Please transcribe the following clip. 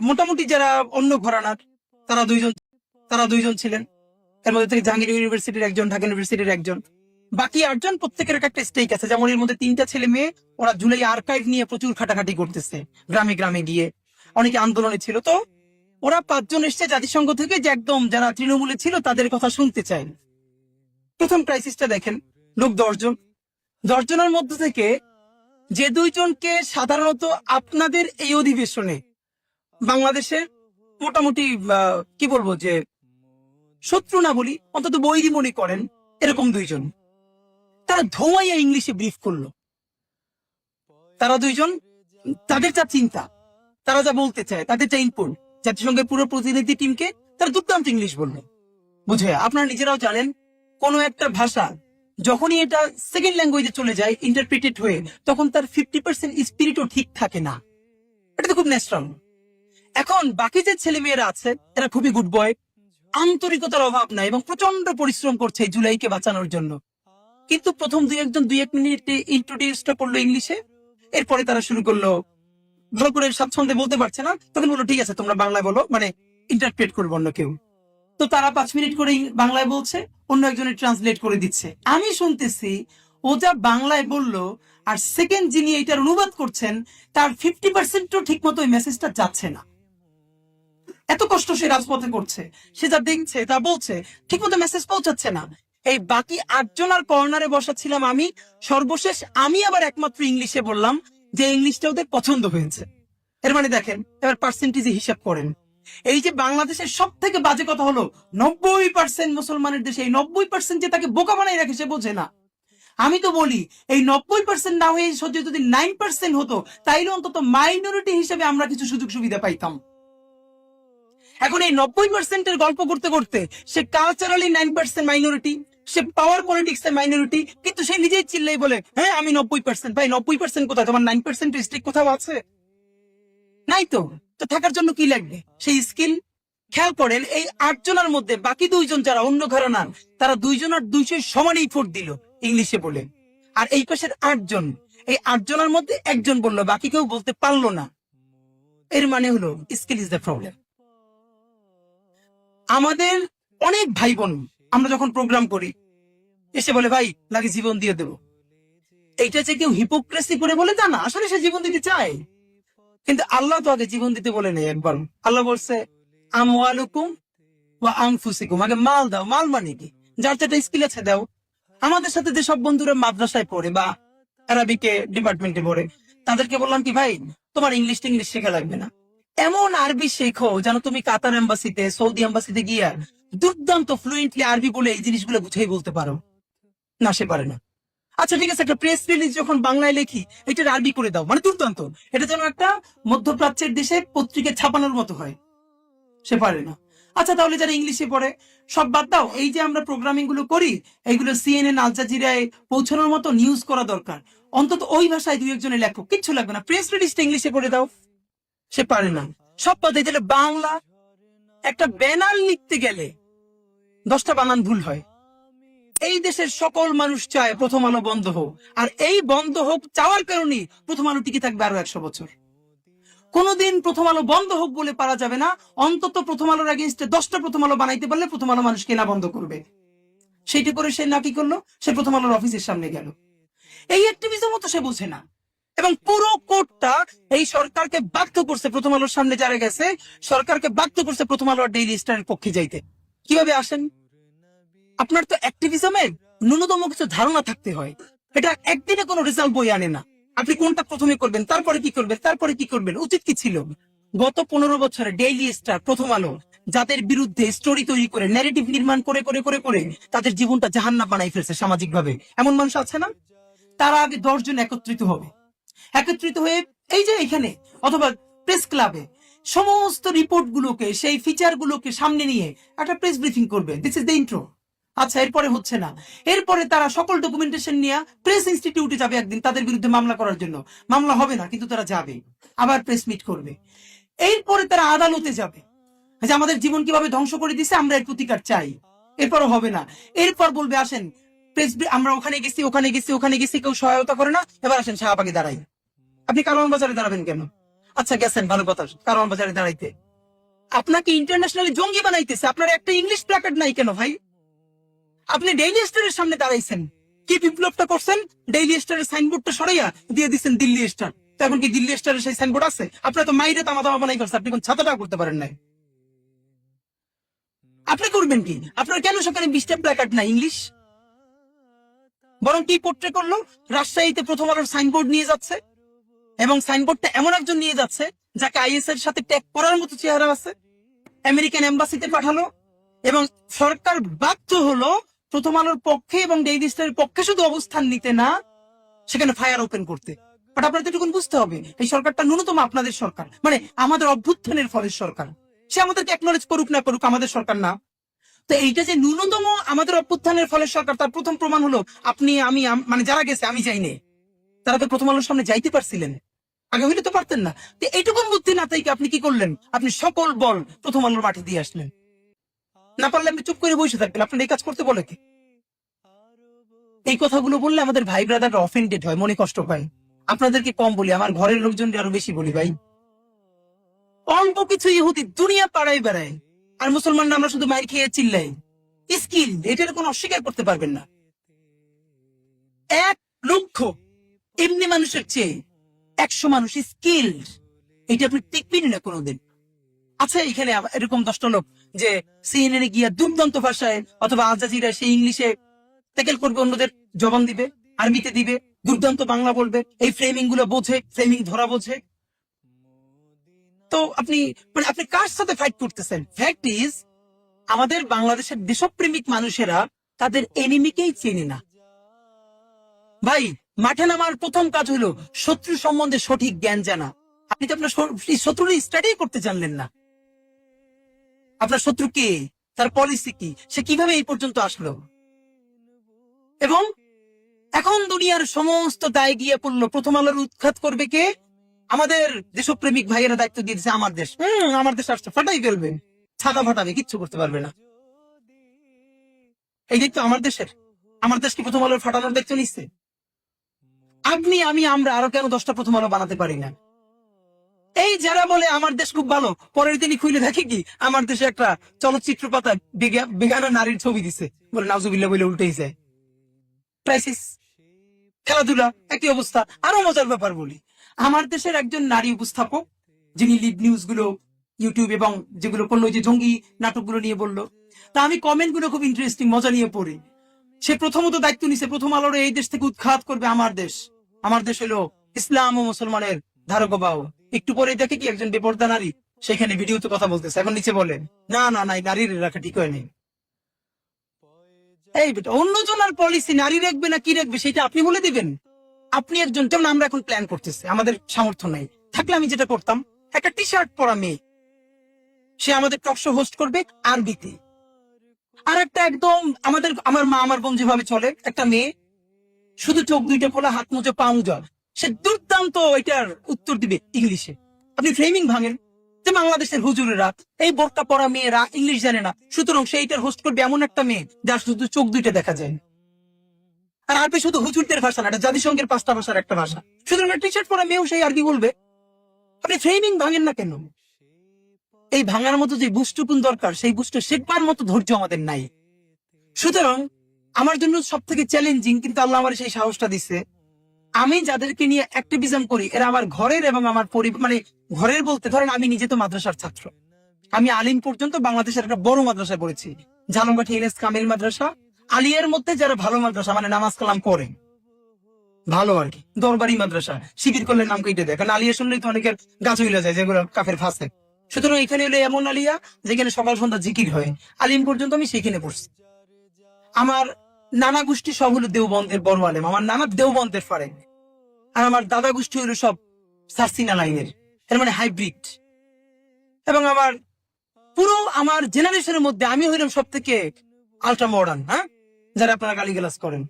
মোটামুটি যারা অন্য ঘরানার তারা দুইজন ছিলেন। এর মধ্যে থেকে জাহাঙ্গীর ইউনিভার্সিটির একজন, ঢাকা ইউনিভার্সিটির একজন, বাকি 8জন প্রত্যেকের একটা স্টেক আছে। যেমন এর মধ্যে 3টা ছেলে মেয়ে, ওরা জুলাই আর্কাইভ নিয়ে প্রচুর খাটাখাটি করতেছে, গ্রামে গ্রামে গিয়ে অনেকে আন্দোলনে ছিল। তো ওরা 5জন এসছে জাতিসংঘ থেকে, যে একদম যারা তৃণমূলে ছিল তাদের কথা শুনতে চায়। প্রথম ক্রাইসিসটা দেখেন, লোক 10জন, 10জনের মধ্যে থেকে যে 2জনকে সাধারণত আপনাদের এই অধিবেশনে বাংলাদেশের মোটামুটি কি বলবো, যে শত্রু না বলি, অন্তত বৈরী মনে করেন, এরকম 2জন, তারা ধোঁয়াইয়া ইংলিশে ব্রিফ করলো। তারা 2জন, তাদের যা চিন্তা, তারা যা বলতে চায়, তাদের যা ইনপুট, জাতিসংঘের পুরো প্রতিনিধি টিমকে তারা দুর্দান্ত ইংলিশ বললো। বুঝে আপনারা নিজেরাও জানেন, কোন একটা ভাষা যখনই এটা সেকেন্ড ল্যাঙ্গুয়েজে চলে যায় ইন্টারপ্রিটেড হয়ে, তখন তার 50% স্পিরিটও ঠিক থাকে না। এটা তো খুব ন্যাচারাল। এখন বাকি যে ছেলে মেয়েরা আছে এরা খুবই গুড বয়, আন্তরিকতার অভাব নাই এবং প্রচন্ড পরিশ্রম করছে এই জুলাইকে বাঁচানোর জন্য। কিন্তু প্রথম 2 মিনিট ইন্ট্রোডিউসটা করলো ইংলিশে, এরপরে তারা শুরু করলো, ভালো করে স্বাচ্ছন্দ্যে বলতে পারছে না, তখন বললো ঠিক আছে তোমরা বাংলায় বলো, মানে ইন্টারপ্রেট করবো অন্য কেউ। তো তারা 5 মিনিট করে বাংলায় বলছে, অন্য একজনের ট্রান্সলেট করে দিচ্ছে। আমি শুনতেছি ও যা বাংলায় বললো, আর সেকেন্ড যিনি এটার অনুবাদ করছেন তার 50%ও ঠিক মতো ওই মেসেজটা যাচ্ছে না। এত কষ্ট সে রাজপথে করছে, সে যা দেখছে তা বলছে, ঠিক মতো মেসেজ পৌঁছাচ্ছে না। এই বাকি 8জন আর কর্নারে বসা ছিলাম আমি, সর্বশেষ আমি আবার একমাত্র ইংলিশে বললাম, যে ইংলিশটা ওদের পছন্দ হয়েছে। এর মানে দেখেন, এবার পার্সেন্টেজে হিসাব করেন। এই যে বাংলাদেশের সব থেকে বাজে কথা হলো, 90% মুসলমানের দেশে এই 90% যে তাকে বোকা বানাই রাখে সে বোঝে না। আমি তো বলি, এই 90% না হয়ে যদি 9% হতো, তাইলে অন্তত মাইনরিটি হিসেবে আমরা কিছু সুযোগ সুবিধা পাইতাম। এখন এই 90%-এর গল্প করতে করতে সে কালচারালি 9% মাইনরিটি, সে পাওয়ার পলিটিক্স এর মাইনরিটি, কিন্তু সে নিজেই চিল্লাই বলে হ্যাঁ আমি 90%। ভাই 90% কোথায়, তোমার 9% স্ট্রিক কোথাও আছে? নাই তো। তো থাকার জন্য কি লাগবে? সেই স্কিল। খেয়াল করেন, এই 8জনের মধ্যে বাকি 2জন যারা অন্য ঘরানার, তারা 2জন আর 200 সমান ইফোর্ট দিল ইংলিশে বলে। আর এই পাশের 8জন, এই 8জনের মধ্যে একজন বললো, বাকি কেউ বলতে পারলো না। এর মানে হলো স্কিল ইজ দ্য প্রবলেম। আমাদের অনেক ভাই বোন আমরা যখন প্রোগ্রাম করি, এসে বলে ভাই লাগে জীবন দিয়ে দেব। এইটা যে কেউ হিপোক্রেসি করে বলে তা না, আসলে সে জীবন দিতে চায়। কিন্তু আল্লাহ তো আগে জীবন দিতে বলে নেই একবার। আল্লাহ বলছে আমওয়ালুকুম ওয়া আনফুসিকুম, আগে মাল দাও। মাল মানে কি? যার যেটা স্কিল আছে দাও। আমাদের সাথে যে সব বন্ধুরা মাদ্রাসায় পড়ে বা আরবিকে ডিপার্টমেন্টে পড়ে, তাদেরকে বললাম কি ভাই তোমার ইংলিশ শেখা লাগবে না, এমন আরবি শেখো যেন তুমি কাতার এম্বাসিতে, সৌদি এম্বাসিতে গিয়ে দুর্দান্ত ফ্লুয়েন্টলি আরবি বলে এই জিনিসগুলো গুছিয়ে বলতে পারো। না, সে পারে না। আচ্ছা ঠিক আছে, একটা প্রেস রিলিজ যখন বাংলায় লেখি, এটার আরবি করে দাও, মানে দুর্দান্ত, এটা যেন একটা মধ্যপ্রাচ্যের দেশে পত্রিকায় ছাপানোর মতো হয়। সে পারে না। আচ্ছা তাহলে যারা ইংলিশে পড়ে সব বাদ দাও, এই যে আমরা প্রোগ্রামিং গুলো করি, এইগুলো CNN, আল জাজিরায় পৌঁছানোর মতো নিউজ করা দরকার, অন্তত ওই ভাষায় 2-1জনের লেখো, কিচ্ছু লাগবে না, প্রেস রিলিজটা ইংলিশে করে দাও। সে পারে না। সব বাদ দিলে বাংলা একটা ব্যানার লিখতে গেলে 10টা বানান ভুল হয়। এই দেশের সকল মানুষ চায় প্রথম আলো বন্ধ হোক, আর এই বন্ধ হোক চাওয়ার কারণে প্রথম আলো টিকে থাকবে আরো 100 বছর। কোনদিন প্রথম আলো বন্ধ হোক বলে পারা যাবে না, অন্তত প্রথম আলোর এগেইনস্টে 10টা প্রথম আলো বানাইতে পারলে প্রথম আলো মানুষ কেনা বন্ধ করবে। সেইটা করে সে না কি করলো, সে প্রথম আলোর অফিসের সামনে গেল। এই অ্যাক্টিভিজম তো সে বোঝে না, এবং পুরো কোর্টটা এই সরকারকে বাধ্য করছে, প্রথম আলোর সামনে যারা গেছে সরকারকে বাধ্য করছে প্রথম আলো আর ডেইলি স্টারের পক্ষে যাইতে। কিভাবে আসেন? আপনার তো অ্যাক্টিভিজমের ন্যূনতম কিছু ধারণা থাকতে হয়। এটা একদিনে কোনো রেজাল্ট বই আনে না। আপনি কোনটা প্রথমে করবেন, তারপরে কি করবেন, তারপরে কি করবেন, উচিত কি ছিল? গত 15 বছরে ডেইলি স্টার, প্রথম আলো যাদের বিরুদ্ধে স্টোরি তৈরি করে, ন্যারেটিভ নির্মাণ করে করে করে করে তাদের জীবনটা জাহান্নাম বানাই ফেলছে সামাজিক ভাবে, এমন মানুষ আছে না? তারা আগে 10জন একত্রিত হবে, একত্রিত হয়ে এই যে এখানে অথবা প্রেস ক্লাবে সমস্ত রিপোর্ট গুলোকে, সেই ফিচার গুলোকে সামনে নিয়ে একটা প্রেস ব্রিফিং করবে। This is the intro. আচ্ছা এরপরে হচ্ছে না, এরপরে তারা সকল ডকুমেন্টেশন নিয়ে প্রেস ইনস্টিটিউটে যাবে একদিন তাদের বিরুদ্ধে মামলা করার জন্য। মামলা হবে না, কিন্তু তারা যাবে, আবার প্রেস মিট করবে। এরপরে তারা আদালতে যাবে যে আমাদের জীবন কিভাবে ধ্বংস করে দিছে, আমরা এর প্রতিকার চাই। এরপরও হবে না, এরপর বলবে আসেন প্রেস, আমরা ওখানে গেছি ওখানে গেছি ওখানে গেছি, কেউ সহায়তা করে না, এবার আসেন শাহবাগে দাঁড়াই। আপনি কারওয়ান বাজারে দাঁড়াবেন কেন? আচ্ছা গেছেন, ভালো কথা, কারওয়ান বাজারে দাঁড়াইতে। আপনাকে ইন্টারন্যাশনালি জঙ্গি বানাইতেছে, আপনার একটা ইংলিশ প্ল্যাকার্ড নাই কেন ভাই? আপনি ডেইলি স্টারের সামনে দাঁড়াইছেন, কি বিপ্লবটা করছেন? ডেইলি স্টারের সাইনবোর্ডটা সরাইয়া দিয়ে দিচ্ছেন দিল্লি স্টার। তো এখন কি দিল্লি স্টারের সেই সাইনবোর্ড আছে? আপনার তো মাইরে তামা তামা বানাই করছে, আপনি কোন ছাতাটা করতে পারেন নাই। আপনি করবেন কি? আপনার কেন সেখানে 20টা প্ল্যাকার্ড নাই ইংলিশ? বরং কি পোর্ট্রে করলো, রাজশাহীতে প্রথম আলোর সাইনবোর্ড নিয়ে যাচ্ছে, এবং সাইনবোর্ডটা এমন একজন নিয়ে যাচ্ছে যাকে আইএস এর সাথে ট্যাগ করার মতো চেহারা আছে। আমেরিকান এম্বাসিতে পাঠালো, এবং সরকার বাধ্য হলো প্রথম আলোর পক্ষে এবং ডেইলি স্টারের পক্ষে শুধু অবস্থান নিতে না, সেখানে ফায়ার ওপেন করতে। বাট আপনাদের এটুকুন বুঝতে হবে, এই সরকারটা ন্যূনতম আপনাদের সরকার, মানে আমাদের অভ্যুত্থানের ফলের সরকার। সে আমাদেরকে একনলেজ করুক না করুক, আমাদের সরকার না। তো এইটা যে ন্যূনতম আমাদের অভ্যুত্থানের ফলের সরকার, তার প্রথম প্রমাণ হলো আপনি, আমি, মানে যারা গেছে, আমি যাইনি, তারা তো প্রথম আলোর সামনে যাইতে পারছিলেন, আগে হইলে তো পারতেন না। তো এইটুকুন বুদ্ধি না তাইকে আপনি কি করলেন? আপনি সকল বল প্রথম আলোর মাঠে দিয়ে আসলেন। না পারলে আপনি চুপ করে বসে থাকবেন, আপনার এই কাজ করতে বলে কি? এই কথাগুলো বললে আমাদের ভাই ব্রাদাররা অফেন্ডেড হয়, মনে কষ্ট পায়। আপনাদেরকে কম বলি, আমার ঘরের লোকজন আরো বেশি বলি ভাই। অল্প কিছু ইহুদি দুনিয়া পাড়ায় বেড়ায়, আর মুসলমানরা আমরা শুধু মাইর খেয়ে চিল্লাই। স্কিল, এটার কোনো অস্বীকার করতে পারবেন না। 1 লক্ষ এমনি মানুষের চেয়ে 100 মানুষ স্কিল, এটা আপনি টিকবেন না কোনোদিন। আচ্ছা, এখানে এরকম 10টা লোক যে সিএনএন এ গিয়া দুর্দান্ত ভাষায় অথবা আল জাজিরা সেই ইংলিশে ট্যাকেল করবে, অন্যদের জবান দিবে, আরবিতে দিবে, দুর্দান্ত বাংলা বলবে, এই ফ্রেমিং গুলো বোঝে, ফ্রেমিং ধরা বোঝে। তো আপনি, মানে আপনি কার সাথে ফাইট করতেছেন? ফ্যাক্ট ইজ, আমাদের বাংলাদেশের দেশপ্রেমিক মানুষেরা তাদের এনিমিকেই চেনে না ভাই। মাঠে নামার প্রথম কাজ হলো শত্রু সম্বন্ধে সঠিক জ্ঞান জানা। আপনি তো আপনার শত্রুর স্টাডি করতে জানলেন না। আপনার শত্রু কে, তার পলিসি কি, সে কিভাবে এই পর্যন্ত আসলো। এবং এখন দুনিয়ার সমস্ত দায় গিয়ে পড়লো, প্রথম আলোর উৎখাত করবে কে? আমাদের দেশপ্রেমিক ভাইয়েরা দায়িত্ব দিয়েছে, আমার দেশ, আমার দেশ আসছে, ফাটাই ফেলবে, ছাতা ফাটাবে, কিচ্ছু করতে পারবে না। এই দায়িত্ব আমার দেশের। আমার দেশকে প্রথম আলোর ফাটানোর দায়িত্ব নিচ্ছে। আপনি, আমি, আমরা আরো কেন 10টা প্রথম আলো বানাতে পারি না? এই যারা বলে আমার দেশ খুব ভালো, পরের দিনই খুলে দেখে কি আমার দেশে একটা চলচ্চিত্র পাতায় বেগানা নারীর ছবি দিছে, বলে নাউজুবিল্লাহ বলে উল্টেই যায়। ক্রাইসিস, খেলাধুলা একই অবস্থা। আরো মজার ব্যাপার বলি, আমার দেশের একজন নারী উপস্থাপক, যিনি লিড নিউজ গুলো ইউটিউব এবং যেগুলো করলো, যে জঙ্গি নাটকগুলো নিয়ে বললো, তা আমি কমেন্ট গুলো খুব ইন্টারেস্টিং, মজা নিয়ে পড়ি। সে প্রথমত দায়িত্ব নিছে প্রথম আলোর এই দেশ থেকে উৎখাত করবে আমার দেশ। আমার দেশ হলো ইসলাম ও মুসলমানের ধারকবাহ। একটু পরে দেখে কি একজন বেপরদা নারী সেখানে ভিডিওতে কথা বলতেছে, এখন নিচে বলে না না না, নারীর রাখা ঠিক হয়নি। এই বেটা, অন্যজনের পলিসি নারী রাখবে না কি রাখবে সেটা আপনি বলে দিবেন? আপনি একজন, যেমন আমরা এখন প্ল্যান করতেছি, আমাদের সামর্থ্য নাই, থাকলে আমি যেটা করতাম, একটা টি শার্ট পরা মেয়ে, সে আমাদের টক শো হোস্ট করবে আরবিতে। আর একটা একদম আমার মা আমার বোন যেভাবে চলে, একটা মেয়ে শুধু চোখ দুইটা খোলা, হাত মুজো, পা মুজো, সে দুর্দান্ত এটার উত্তর দিবে ইংলিশে। আপনি ফ্রেমিং ভাঙেন যে বাংলাদেশের হুজুরেরা, এই বোরকা পরা মেয়েরা ইংলিশ জানে না, সুতরাং সে এটার হোস্ট করবে এমন একটা মেয়ে যার শুধু চোখ দুইটা দেখা যায়। আর আরবি শুধু হুজুরদের ভাষা না, এটা জাতিসংঘের 5টা ভাষার একটা ভাষা, সুতরাং টি শার্ট পরা মেয়েও সেই আরবি বলবে। আপনি ফ্রেমিং ভাঙেন না কেন? এই ভাঙার মতো যে বুস্টটুকুন দরকার, সেই বুস্ট শেখবার মতো ধৈর্য আমাদের নাই। সুতরাং আমার জন্য সব থেকে চ্যালেঞ্জিং, কিন্তু আল্লাহ আমার সেই সাহসটা দিচ্ছে, আমি যাদেরকে নিয়ে অ্যাক্টিভিজম করি এরা আমার ঘরের এবং আমার পরিবার, মানে ঘরের বলতে ধরেন আমি নিজে তো মাদ্রাসার ছাত্র, আমি আলিম পর্যন্ত বাংলাদেশের একটা বড় মাদ্রাসায় পড়েছি, ঝালমকাঠি এনএস কামিল মাদ্রাসা। আলিয়ার মধ্যে যারা ভালো মাদ্রাসা, মানে নামাজ কালাম করে ভালো আর কি, দরবারি মাদ্রাসা, শিবির করলে নাম কেটে দেয়, কারণ আলিয়া শুনলেই তো অনেকের গাছ হইলা যায়, যেগুলো কাফের ফাঁসে। সুতরাং এখানে হলো এমন আলিয়া যেখানে সকাল সন্ধ্যা জিকির হয়, আলিম পর্যন্ত আমি সেখানে পড়ছি। আমার নানা গোষ্ঠী সব হলো দেওবন্দের বড় আলেম, আমার নানা দেওবন্দের ফারেক, আর আমার দাদা গোষ্ঠী হলো সব সার্সিনা লাইনের, এর মানে হাইব্রিড। এবং আমার পুরো আমার জেনারেশনের মধ্যে আমি হইলাম সব থেকে আল্ট্রা মডার্ন, হ্যাঁ, যারা আপনারা গালিগালাজ করেন।